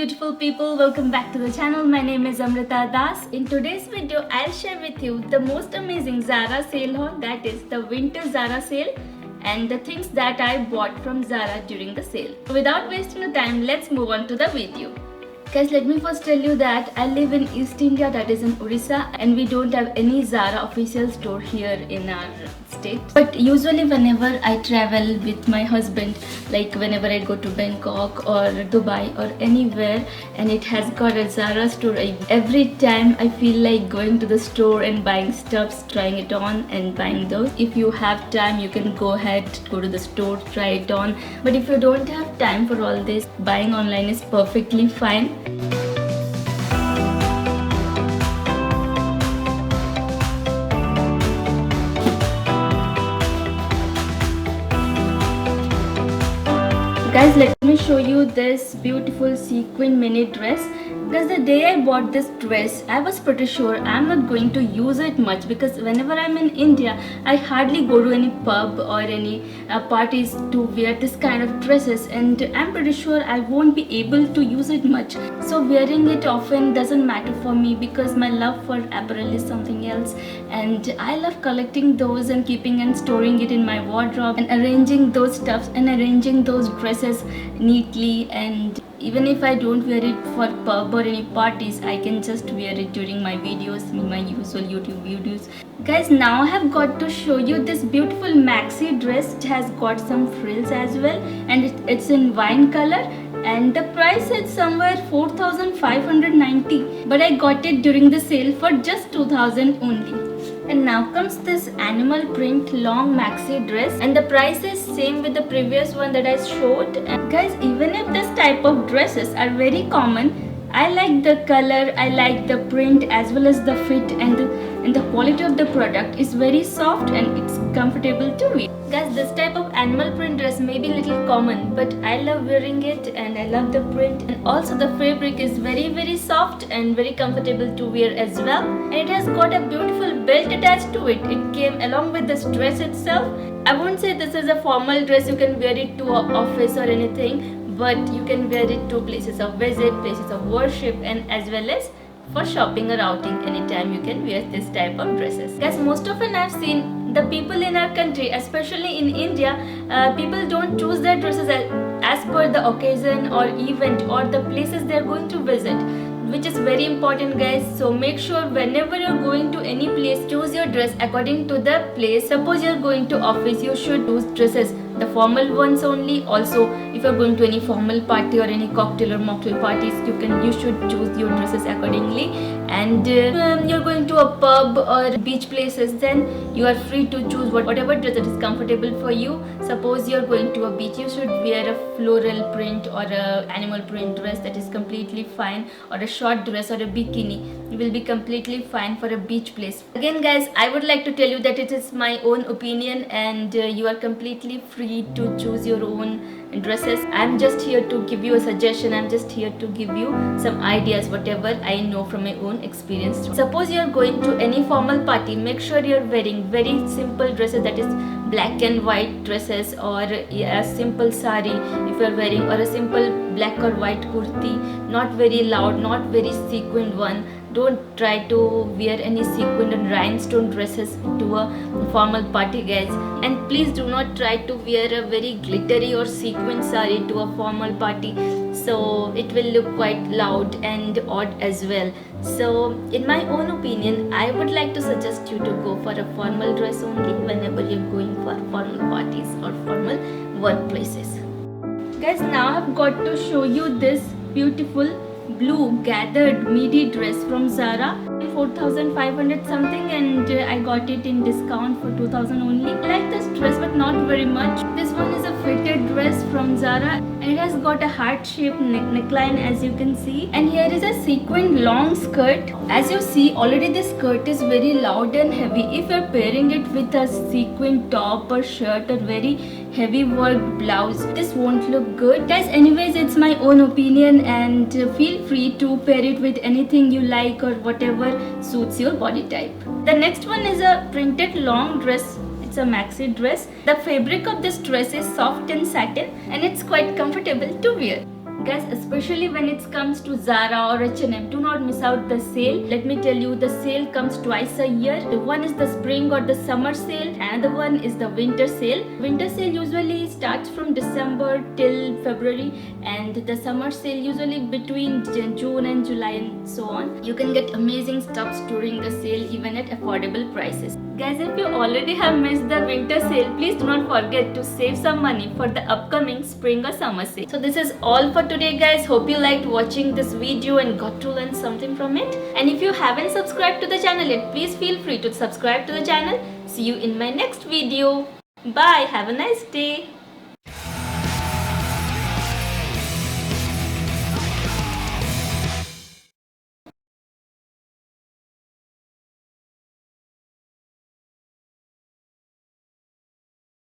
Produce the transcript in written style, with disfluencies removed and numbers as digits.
beautiful people, welcome back to the channel. My name is Amrita Das. In today's video, I'll share with you the most amazing Zara sale haul, that is the winter Zara sale, and the things that I bought from Zara during the sale. Without wasting the time, let's move on to the video. Guys, let me first tell you that I live in East India, that is in Orissa, and we don't have any Zara official store here in our state. But usually whenever I travel with my husband, like whenever I go to Bangkok or Dubai or anywhere and it has got a Zara store, every time I feel like going to the store and buying stuffs, trying it on and buying those. If you have time, you can go ahead, go to the store, try it on. But if you don't have time for all this, buying online is perfectly fine. Guys, let me show you this beautiful sequin mini dress. Because the day I bought this dress, I was pretty sure I'm not going to use it much, because whenever I'm in India, I hardly go to any pub or any parties to wear this kind of dresses, and I'm pretty sure I won't be able to use it much. So wearing it often doesn't matter for me, because my love for apparel is something else, and I love collecting those and keeping and storing it in my wardrobe and arranging those stuffs and arranging those dresses neatly. And even if I don't wear it for pub or any parties, I can just wear it during my videos, my usual YouTube videos. Guys, now I have got to show you this beautiful maxi dress. It has got some frills as well, and it's in wine color, and the price is somewhere 4,590, but I got it during the sale for just 2,000 only. And now comes this animal print long maxi dress, and the price is same with the previous one that I showed. And guys, even if this type of dresses are very common, I like the color, I like the print as well as the fit, and the quality of the product is very soft and it's comfortable to wear. Guys, this type of animal print dress may be little common, but I love wearing it and I love the print, and also the fabric is very soft and very comfortable to wear as well. And it has got a beautiful belt attached to it. It came along with this dress itself. I won't say this is a formal dress, you can wear it to an office or anything, but you can wear it to places of visit, places of worship, and as well as for shopping or outing. Anytime you can wear this type of dresses. Guys, most often I've seen the people in our country, especially in India, people don't choose their dresses as per the occasion or event or the places they're going to visit, which is very important, guys. So make sure whenever you're going to any place, choose your dress according to the place. Suppose you're going to office, you should choose dresses, the formal ones only. Also, if you're going to any formal party or any cocktail or mocktail parties, you should choose your dresses accordingly. And you're going to a pub or beach places, then you are free to choose whatever dress that is comfortable for you. Suppose you're going to a beach, you should wear a floral print or a animal print dress, that is completely fine, or a short dress or a bikini. You will be completely fine for a beach place. Again, guys, I would like to tell you that it is my own opinion, and you are completely free to choose your own dresses. I'm just here to give you a suggestion. I'm just here to give you some ideas, whatever I know from my own experience. Suppose you're going to any formal party, make sure you're wearing very simple dresses, that is black and white dresses, or a simple sari if you're wearing, or a simple black or white kurti, not very loud, not very sequined one. Don't try to wear any sequined and rhinestone dresses to a formal party, guys. And please do not try to wear a very glittery or sequined sari to a formal party, so it will look quite loud and odd as well. So in my own opinion, I would like to suggest you to go for a formal dress only whenever you're going for formal parties or formal workplaces. Guys, now I've got to show you this beautiful blue gathered midi dress from Zara. 4,500 something, and I got it in discount for 2,000 only. I like this dress, but not very much. This one is a fitted dress from Zara, and it has got a heart-shaped neckline, as you can see. And here is a sequined long skirt. As you see, already this skirt is very loud and heavy. If you're pairing it with a sequined top or shirt or very heavy work blouse, this won't look good. Guys, anyways, it's my own opinion, and feel free to pair it with anything you like or whatever suits your body type. The next one is a printed long dress. It's a maxi dress. The fabric of this dress is soft and satin, and it's quite comfortable to wear. Guys, especially when it comes to Zara or H&M, do not miss out the sale. Let me tell you, the sale comes twice a year. One is the spring or the summer sale, another one is the winter sale. Winter sale usually starts from December till February, and the summer sale usually between June and July and so on. You can get amazing stuffs during the sale even at affordable prices. Guys, if you already have missed the winter sale, please do not forget to save some money for the upcoming spring or summer sale. So this is all for today, guys. Hope you liked watching this video and got to learn something from it. And if you haven't subscribed to the channel yet, please feel free to subscribe to the channel. See you in my next video. Bye. Have a nice day.